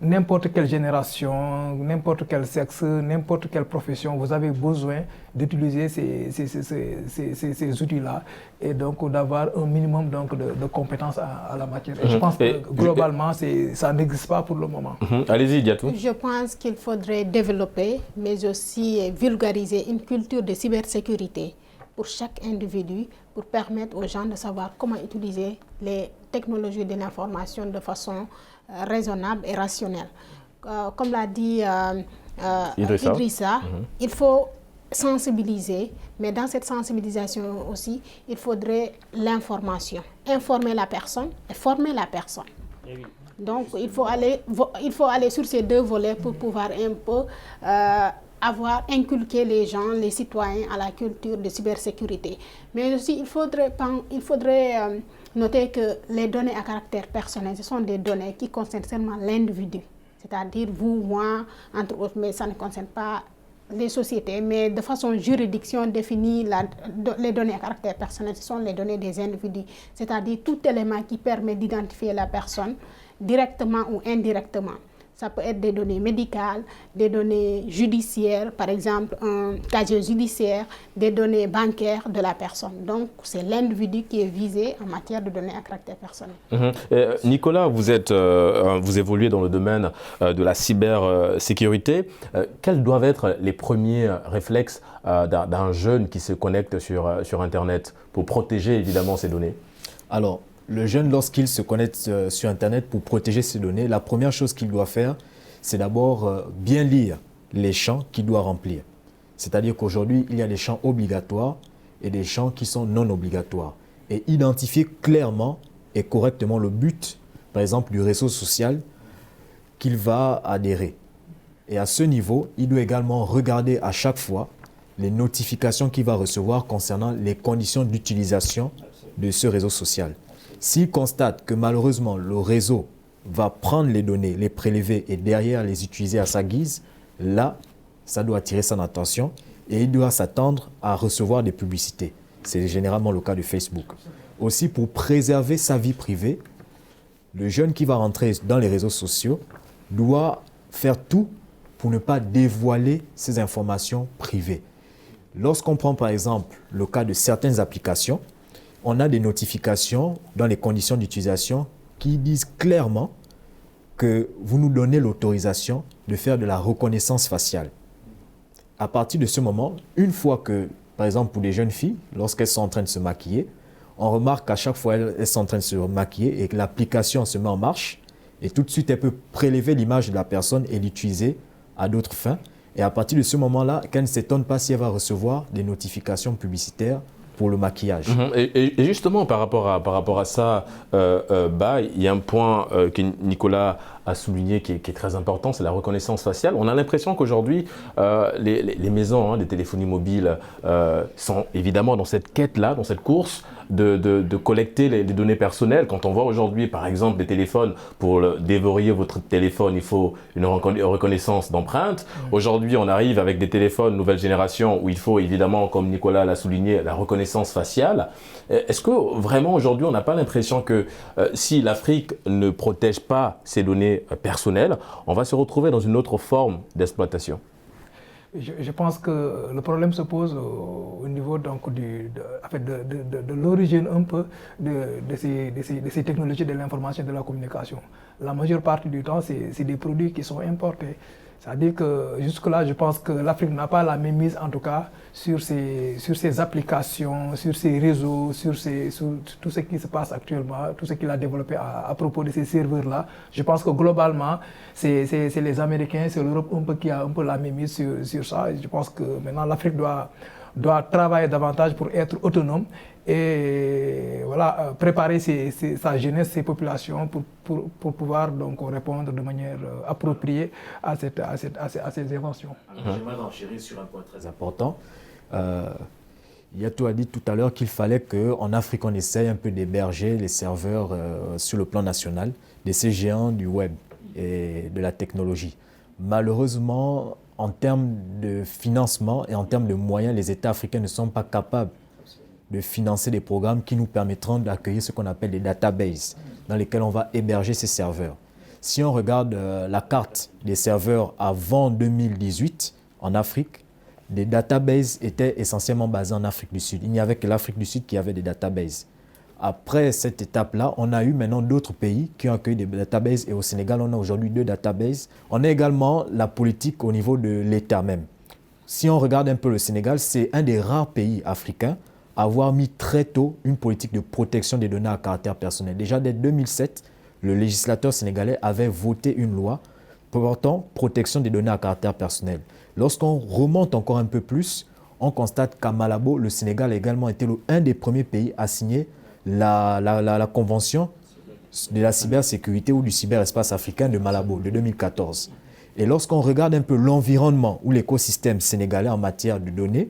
B: n'importe quelle génération, n'importe quel sexe, n'importe quelle profession, vous avez besoin d'utiliser ces outils-là et donc d'avoir un minimum donc, de compétences à la matière. Et je pense que globalement, ça n'existe pas pour le moment.
A: Allez-y, Diatou.
D: Je pense qu'il faudrait développer, mais aussi vulgariser une culture de cybersécurité pour chaque individu, pour permettre aux gens de savoir comment utiliser les technologies de l'information de façon raisonnable et rationnelle. Comme l'a dit Idrissa, il faut sensibiliser, mais dans cette sensibilisation aussi, il faudrait l'information. Informer la personne et former la personne. Donc, il faut aller sur ces deux volets pour pouvoir un peu inculqué les gens, les citoyens à la culture de cybersécurité. Mais aussi, il faudrait noter que les données à caractère personnel, ce sont des données qui concernent seulement l'individu. C'est-à-dire vous, moi, entre autres, mais ça ne concerne pas les sociétés. Mais de façon juridique, si on définit les données à caractère personnel, ce sont les données des individus. C'est-à-dire tout élément qui permet d'identifier la personne directement ou indirectement. Ça peut être des données médicales, des données judiciaires, par exemple un casier judiciaire, des données bancaires de la personne. Donc, c'est l'individu qui est visé en matière de données à caractère personnel.
A: Nicolas, vous évoluez dans le domaine de la cybersécurité. Quels doivent être les premiers réflexes d'un jeune qui se connecte sur Internet pour protéger évidemment ses données?
E: Alors, le jeune, lorsqu'il se connecte sur Internet pour protéger ses données, la première chose qu'il doit faire, c'est d'abord bien lire les champs qu'il doit remplir. C'est-à-dire qu'aujourd'hui, il y a des champs obligatoires et des champs qui sont non obligatoires. Et identifier clairement et correctement le but, par exemple, du réseau social qu'il va adhérer. Et à ce niveau, il doit également regarder à chaque fois les notifications qu'il va recevoir concernant les conditions d'utilisation de ce réseau social. S'il constate que malheureusement le réseau va prendre les données, les prélever et derrière les utiliser à sa guise, là, ça doit attirer son attention et il doit s'attendre à recevoir des publicités. C'est généralement le cas de Facebook. Aussi, pour préserver sa vie privée, le jeune qui va rentrer dans les réseaux sociaux doit faire tout pour ne pas dévoiler ses informations privées. Lorsqu'on prend par exemple le cas de certaines applications, on a des notifications dans les conditions d'utilisation qui disent clairement que vous nous donnez l'autorisation de faire de la reconnaissance faciale. À partir de ce moment, une fois que, par exemple pour les jeunes filles, lorsqu'elles sont en train de se maquiller, on remarque qu'à chaque fois elles sont en train de se maquiller et que l'application se met en marche et tout de suite elle peut prélever l'image de la personne et l'utiliser à d'autres fins. Et à partir de ce moment-là, qu'elle ne s'étonne pas si elle va recevoir des notifications publicitaires pour le maquillage.
A: Et justement, par rapport à ça, il y a un point que Nicolas a souligné qui est très important, c'est la reconnaissance faciale. On a l'impression qu'aujourd'hui, les maisons de téléphonie mobile sont évidemment dans cette quête-là, dans cette course de collecter les données personnelles. Quand on voit aujourd'hui, par exemple, des téléphones, pour déverrouiller votre téléphone, il faut une reconnaissance d'empreinte. Aujourd'hui, on arrive avec des téléphones nouvelle génération où il faut évidemment, comme Nicolas l'a souligné, la reconnaissance faciale. Est-ce que vraiment aujourd'hui, on n'a pas l'impression que si l'Afrique ne protège pas ses données personnelles, on va se retrouver dans une autre forme d'exploitation?
B: Je pense que le problème se pose au niveau donc de l'origine un peu de ces technologies de l'information et de la communication. La majeure partie du temps, c'est des produits qui sont importés. C'est-à-dire que jusque-là, je pense que l'Afrique n'a pas la même mise, en tout cas, sur ses applications, sur ses réseaux, sur tout ce qui se passe actuellement, tout ce qu'il a développé à propos de ces serveurs-là. Je pense que globalement, c'est les Américains, c'est l'Europe un peu qui a un peu la même mise sur ça. Et je pense que maintenant, l'Afrique doit travailler davantage pour être autonome et voilà, préparer sa jeunesse, ses populations pour pouvoir donc répondre de manière appropriée à ces inventions.
E: J'aimerais renchérir sur un point très important. Yatou a dit tout à l'heure qu'il fallait qu'en Afrique, on essaye un peu d'héberger les serveurs sur le plan national de ces géants du web et de la technologie. Malheureusement, en termes de financement et en termes de moyens, les États africains ne sont pas capables de financer des programmes qui nous permettront d'accueillir ce qu'on appelle des databases dans lesquels on va héberger ces serveurs. Si on regarde la carte des serveurs avant 2018 en Afrique, les databases étaient essentiellement basées en Afrique du Sud. Il n'y avait que l'Afrique du Sud qui avait des databases. Après cette étape-là, on a eu maintenant d'autres pays qui ont accueilli des databases et au Sénégal, on a aujourd'hui 2 databases. On a également la politique au niveau de l'État même. Si on regarde un peu le Sénégal, c'est un des rares pays africains à avoir mis très tôt une politique de protection des données à caractère personnel. Déjà dès 2007, le législateur sénégalais avait voté une loi portant protection des données à caractère personnel. Lorsqu'on remonte encore un peu plus, on constate qu'à Malabo, le Sénégal a également été un des premiers pays à signer la convention de la cybersécurité ou du cyberespace africain de Malabo de 2014. Et lorsqu'on regarde un peu l'environnement ou l'écosystème sénégalais en matière de données,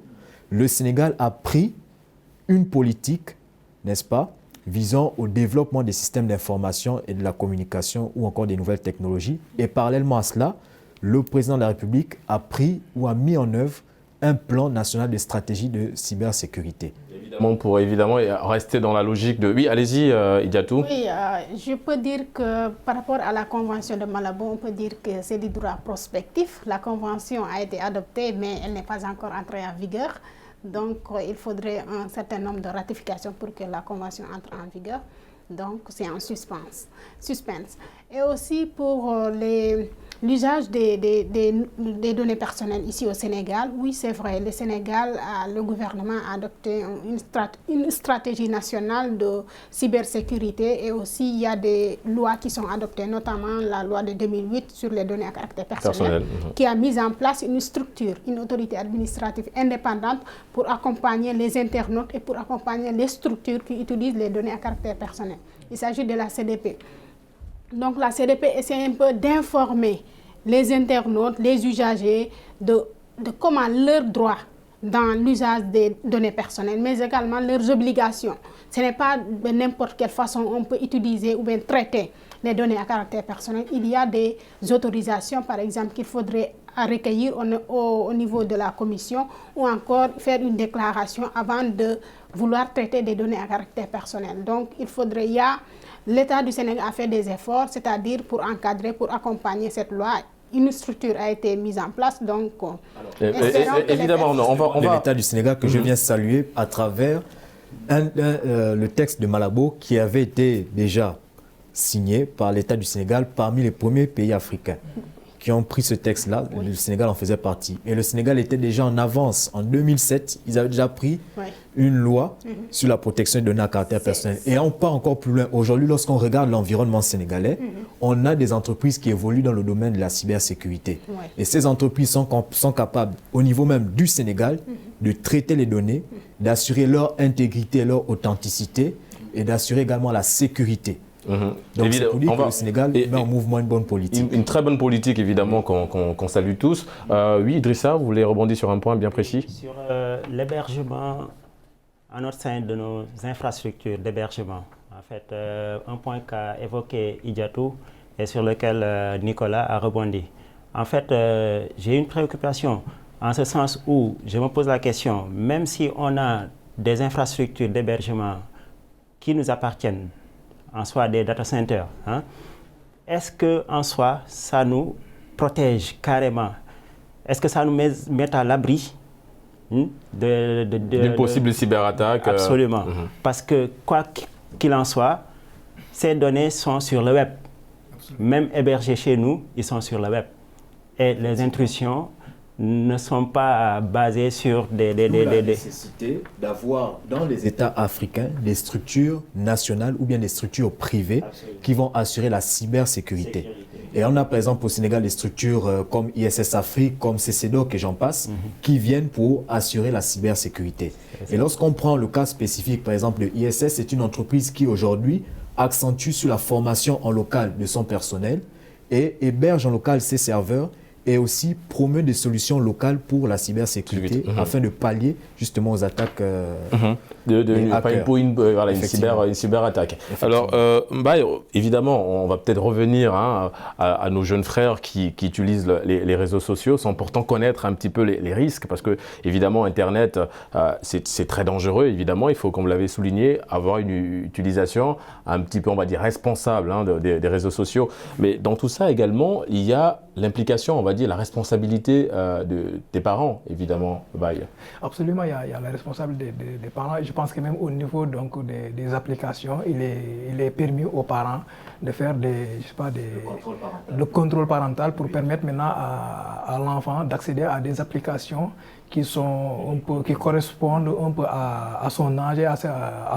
E: le Sénégal a pris une politique, n'est-ce pas, visant au développement des systèmes d'information et de la communication ou encore des nouvelles technologies. Et parallèlement à cela, le président de la République a pris ou a mis en œuvre un plan national de stratégie de cybersécurité.
A: Pour évidemment rester dans la logique de... Oui, allez-y, Idiatou.
D: Oui, je peux dire que par rapport à la convention de Malabo, on peut dire que c'est du droit prospectif. La convention a été adoptée, mais elle n'est pas encore entrée en vigueur. Donc, il faudrait un certain nombre de ratifications pour que la convention entre en vigueur. Donc, c'est en suspense. Et aussi pour l'usage des données personnelles ici au Sénégal. Oui, c'est vrai, le Sénégal, le gouvernement a adopté une stratégie nationale de cybersécurité et aussi il y a des lois qui sont adoptées, notamment la loi de 2008 sur les données à caractère personnel, qui a mis en place une structure, une autorité administrative indépendante pour accompagner les internautes et pour accompagner les structures qui utilisent les données à caractère personnel. Il s'agit de la CDP. Donc la CDP essaie un peu d'informer les internautes, les usagers de comment leurs droits dans l'usage des données personnelles, mais également leurs obligations. Ce n'est pas de n'importe quelle façon on peut utiliser ou bien traiter les données à caractère personnel. Il y a des autorisations, par exemple, qu'il faudrait recueillir au niveau de la commission ou encore faire une déclaration avant de vouloir traiter des données à caractère personnel. Donc, l'État du Sénégal a fait des efforts, c'est-à-dire pour encadrer, pour accompagner cette loi. Une structure a été mise en place, donc
A: évidemment, on va...
E: L'État du Sénégal que je viens saluer à travers le texte de Malabo qui avait été déjà signé par l'État du Sénégal parmi les premiers pays africains qui ont pris ce texte-là. Le Sénégal en faisait partie. Et le Sénégal était déjà en avance. En 2007, ils avaient déjà pris une loi sur la protection des données à caractère personnel. Et on part encore plus loin. Aujourd'hui, lorsqu'on regarde l'environnement sénégalais, on a des entreprises qui évoluent dans le domaine de la cybersécurité. Et ces entreprises sont capables, au niveau même du Sénégal, de traiter les données, d'assurer leur intégrité, leur authenticité et d'assurer également la sécurité. Donc c'est pour dire que le Sénégal met en mouvement une bonne politique.
A: Une très bonne politique, évidemment, qu'on salue tous. Oui, Idrissa, vous voulez rebondir sur un point bien précis?
C: Sur l'hébergement en notre sein de nos infrastructures d'hébergement. En fait, un point qu'a évoqué Idiatou et sur lequel Nicolas a rebondi. En fait, j'ai une préoccupation en ce sens où je me pose la question, même si on a des infrastructures d'hébergement qui nous appartiennent, en soi des data centers, est-ce qu'en soi, ça nous protège carrément? Est-ce que ça nous met à l'abri
A: d'une possible cyberattaque?
C: Absolument. Parce que quoi qu'il en soit, ces données sont sur le web. Même hébergées chez nous, ils sont sur le web. Et les intrusions ne sont pas basées sur
E: la nécessité d'avoir dans les États africains des structures nationales ou bien des structures privées qui vont assurer la cybersécurité. Et on a par exemple au Sénégal des structures comme ISS Afrique, comme CCDOC et j'en passe, qui viennent pour assurer la cybersécurité. Et lorsqu'on prend le cas spécifique, par exemple, le ISS, c'est une entreprise qui aujourd'hui accentue sur la formation en local de son personnel et héberge en local ses serveurs et aussi promeut des solutions locales pour la cybersécurité afin de pallier justement aux attaques
A: pour une cyberattaque. Alors, Mbaye, évidemment, on va peut-être revenir à nos jeunes frères qui utilisent les réseaux sociaux sans pourtant connaître un petit peu les risques parce que, évidemment, Internet, c'est très dangereux. Évidemment, il faut, comme vous l'avez souligné, avoir une utilisation un petit peu, on va dire, responsable des réseaux sociaux. Mais dans tout ça également, il y a l'implication, on va dire, la responsabilité des parents, évidemment, Mbaye.
B: Absolument, il y a la responsabilité des parents. Je pense que même au niveau donc, des applications, il est permis aux parents de faire le contrôle parental pour permettre maintenant à l'enfant d'accéder à des applications qui correspondent un peu à son âge et à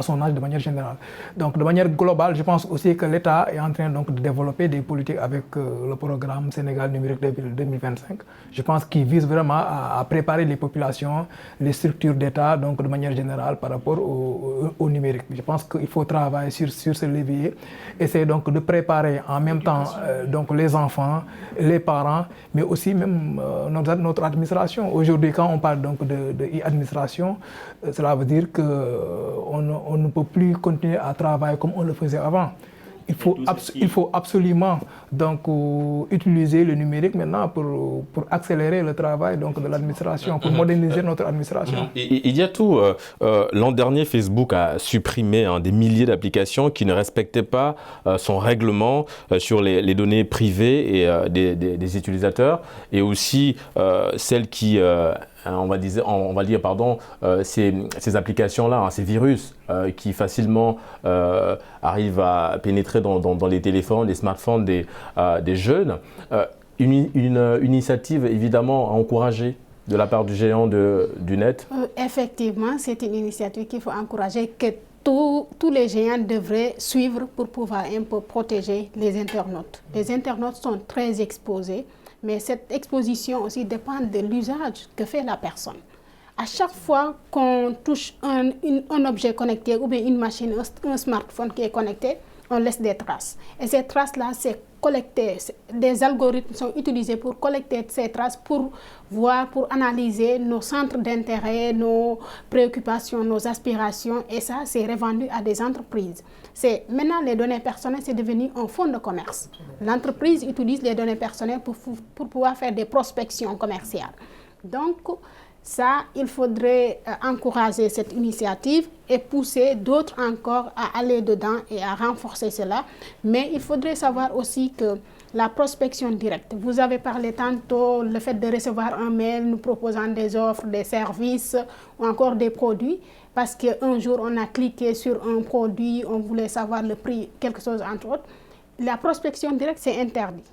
B: son âge de manière générale. Donc de manière globale, je pense aussi que l'État est en train donc, de développer des politiques avec le programme Sénégal numérique 2025. Je pense qu'il vise vraiment à préparer les populations, les structures d'État, donc de manière générale par rapport au numérique. Je pense qu'il faut travailler sur ce levier, essayer donc de préparer en même temps donc les enfants, les parents, mais aussi même notre administration. Aujourd'hui, quand on parle donc de e-administration, cela veut dire qu'on ne peut plus continuer à travailler comme on le faisait avant. Il faut absolument donc, utiliser le numérique maintenant pour accélérer le travail donc, de l'administration, pour moderniser notre administration.
A: Il y a tout. L'an dernier, Facebook a supprimé des milliers d'applications qui ne respectaient pas son règlement sur les données privées et des utilisateurs, et aussi celles qui... on va dire, ces applications-là, ces virus qui facilement arrivent à pénétrer dans les téléphones, les smartphones des jeunes. Une initiative évidemment à encourager de la part du géant du net.
D: Effectivement, c'est une initiative qu'il faut encourager, que tous les géants devraient suivre pour pouvoir un peu protéger les internautes. Les internautes sont très exposés. Mais cette exposition aussi dépend de l'usage que fait la personne. À chaque fois qu'on touche un objet connecté ou bien une machine, un smartphone qui est connecté, on laisse des traces. Et ces traces-là, c'est collecté. Des algorithmes sont utilisés pour collecter ces traces, pour voir, pour analyser nos centres d'intérêt, nos préoccupations, nos aspirations. Et ça, c'est revendu à des entreprises. Maintenant, les données personnelles, c'est devenu un fonds de commerce. L'entreprise utilise les données personnelles pour pouvoir faire des prospections commerciales. Donc, ça, il faudrait encourager cette initiative et pousser d'autres encore à aller dedans et à renforcer cela. Mais il faudrait savoir aussi que la prospection directe, vous avez parlé tantôt le fait de recevoir un mail nous proposant des offres, des services ou encore des produits, parce qu'un jour on a cliqué sur un produit, on voulait savoir le prix, quelque chose entre autres. La prospection directe, c'est interdit.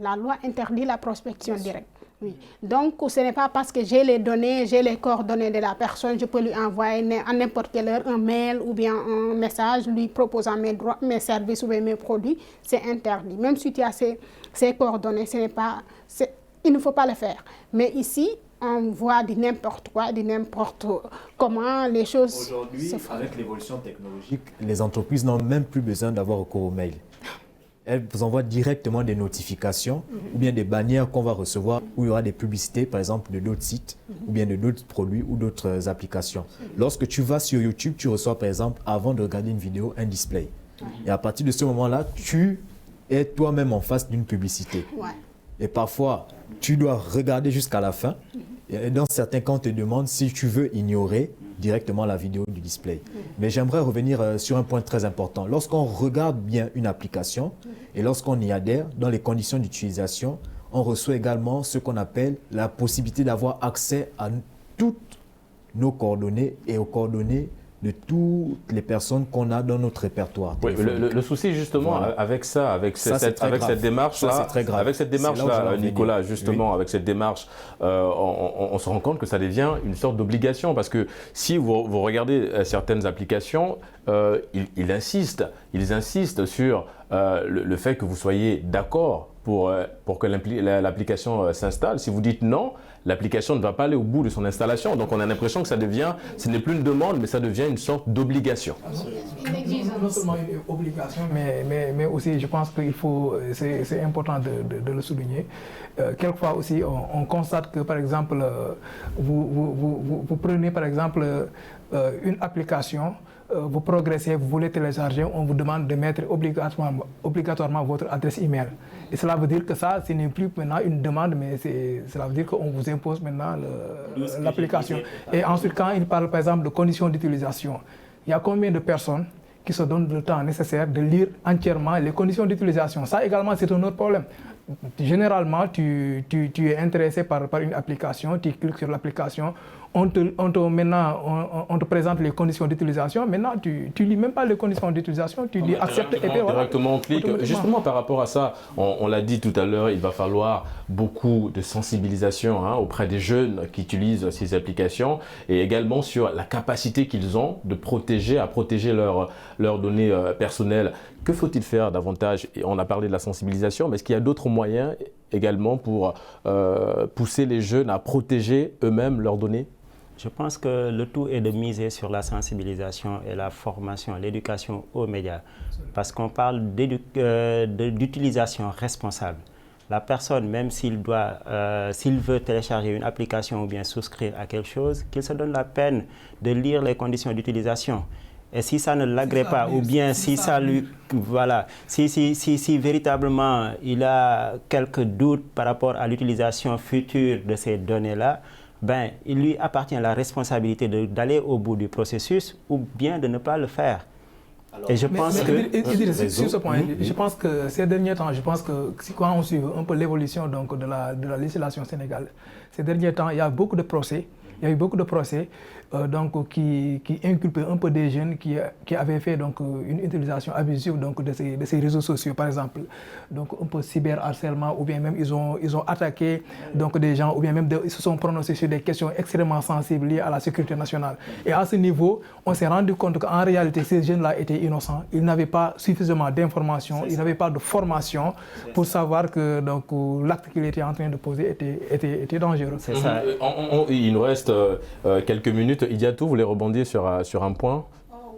D: La loi interdit la prospection directe. Oui. Donc, ce n'est pas parce que j'ai les données, j'ai les coordonnées de la personne, je peux lui envoyer à n'importe quelle heure un mail ou bien un message lui proposant mes services ou mes produits. C'est interdit. Même si tu as ces coordonnées, il ne faut pas le faire. Mais ici, on voit du n'importe quoi, du n'importe comment les choses.
E: Aujourd'hui, avec l'évolution technologique, les entreprises n'ont même plus besoin d'avoir recours au mail. Elles vous envoient directement des notifications ou bien des bannières qu'on va recevoir où il y aura des publicités, par exemple, de d'autres sites ou bien de d'autres produits ou d'autres applications. Lorsque tu vas sur YouTube, tu reçois, par exemple, avant de regarder une vidéo, un display. Et à partir de ce moment-là, tu es toi-même en face d'une publicité.
D: Ouais.
E: Et parfois, tu dois regarder jusqu'à la fin. Et dans certains cas, on te demande si tu veux ignorer directement la vidéo du display. Mais j'aimerais revenir sur un point très important. Lorsqu'on regarde bien une application et lorsqu'on y adhère, dans les conditions d'utilisation, on reçoit également ce qu'on appelle la possibilité d'avoir accès à toutes nos coordonnées et aux coordonnées de toutes les personnes qu'on a dans notre répertoire.
A: Oui, le souci justement avec ça, avec cette démarche-là, Nicolas, justement, avec cette démarche, on se rend compte que ça devient une sorte d'obligation parce que si vous regardez certaines applications, ils insistent sur le fait que vous soyez d'accord pour que l'application s'installe. Si vous dites non, l'application ne va pas aller au bout de son installation. Donc on a l'impression que ce n'est plus une demande, mais ça devient une sorte d'obligation.
B: Non seulement une obligation, mais aussi je pense qu'il faut, c'est important de le souligner. Quelquefois aussi on constate que par exemple, vous prenez par exemple une application, vous progressez, vous voulez télécharger, on vous demande de mettre obligatoirement votre adresse email. Et cela veut dire que ça, ce n'est plus maintenant une demande, mais cela veut dire qu'on vous impose maintenant l'application. Et ensuite, quand il parle par exemple de conditions d'utilisation, il y a combien de personnes qui se donnent le temps nécessaire de lire entièrement les conditions d'utilisation? Ça également, c'est un autre problème. Généralement, tu es intéressé par une application, tu cliques sur l'application, on te présente les conditions d'utilisation. Maintenant, tu lis même pas les conditions d'utilisation, tu dis accepte et puis voilà.
A: Directement on clique. Justement, par rapport à ça, on l'a dit tout à l'heure, il va falloir beaucoup de sensibilisation auprès des jeunes qui utilisent ces applications et également sur la capacité qu'ils ont de protéger leurs données personnelles. Que faut-il faire davantage? On a parlé de la sensibilisation, mais est-ce qu'il y a d'autres moyens également pour pousser les jeunes à protéger eux-mêmes leurs données?
C: Je pense que le tout est de miser sur la sensibilisation et la formation, l'éducation aux médias. Parce qu'on parle d'utilisation responsable. La personne, même s'il veut télécharger une application ou bien souscrire à quelque chose, qu'il se donne la peine de lire les conditions d'utilisation. Et si ça ne l'agrée pas, ou bien si ça lui... Voilà, si véritablement il a quelques doutes par rapport à l'utilisation future de ces données-là, ben, il lui appartient la responsabilité d'aller au bout du processus ou bien de ne pas le faire. Alors, et je pense
B: sur ce point, je pense que ces derniers temps, quand on suit un peu l'évolution de la législation sénégalaise, ces derniers temps, il y a beaucoup de procès. Il y a eu beaucoup de procès qui inculpaient un peu des jeunes qui avaient fait une utilisation abusive de ces réseaux sociaux, par exemple. Donc un peu cyberharcèlement, ou bien même ils ont attaqué des gens, ou bien même ils se sont prononcés sur des questions extrêmement sensibles liées à la sécurité nationale. Et à ce niveau, on s'est rendu compte qu'en réalité, ces jeunes-là étaient innocents. Ils n'avaient pas suffisamment d'informations, ils n'avaient pas de formation pour savoir que l'acte qu'il était en train de poser était dangereux.
C: C'est ça.
A: Il nous reste quelques minutes. Idiatou, vous voulez rebondir sur un point?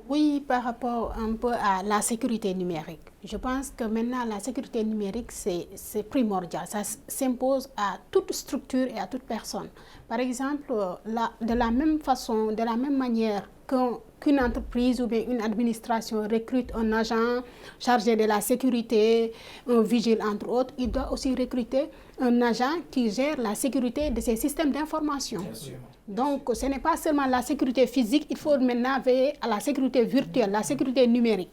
D: Oui, par rapport un peu à la sécurité numérique. Je pense que maintenant, la sécurité numérique, c'est primordial. Ça s'impose à toute structure et à toute personne. Par exemple, de la même façon, de la même manière qu'une entreprise ou bien une administration recrute un agent chargé de la sécurité, un vigile entre autres, il doit aussi recruter un agent qui gère la sécurité de ces systèmes d'information. Donc, ce n'est pas seulement la sécurité physique, il faut maintenant veiller à la sécurité virtuelle, la sécurité numérique.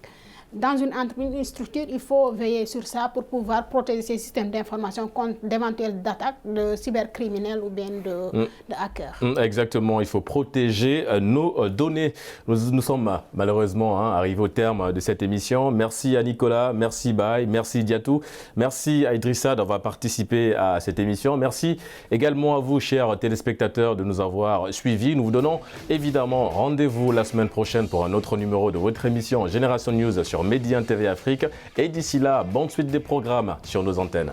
D: Dans une entreprise, une structure, il faut veiller sur ça pour pouvoir protéger ces systèmes d'information contre d'éventuelles attaques de cybercriminels ou bien de hackers.
A: Exactement, il faut protéger nos données. Nous sommes malheureusement arrivés au terme de cette émission. Merci à Nicolas, merci Baye, merci Idiatou, merci à Idrissa d'avoir participé à cette émission. Merci également à vous, chers téléspectateurs, de nous avoir suivis. Nous vous donnons évidemment rendez-vous la semaine prochaine pour un autre numéro de votre émission Génération News sur Média TV Afrique. Et d'ici là, bonne suite des programmes sur nos antennes.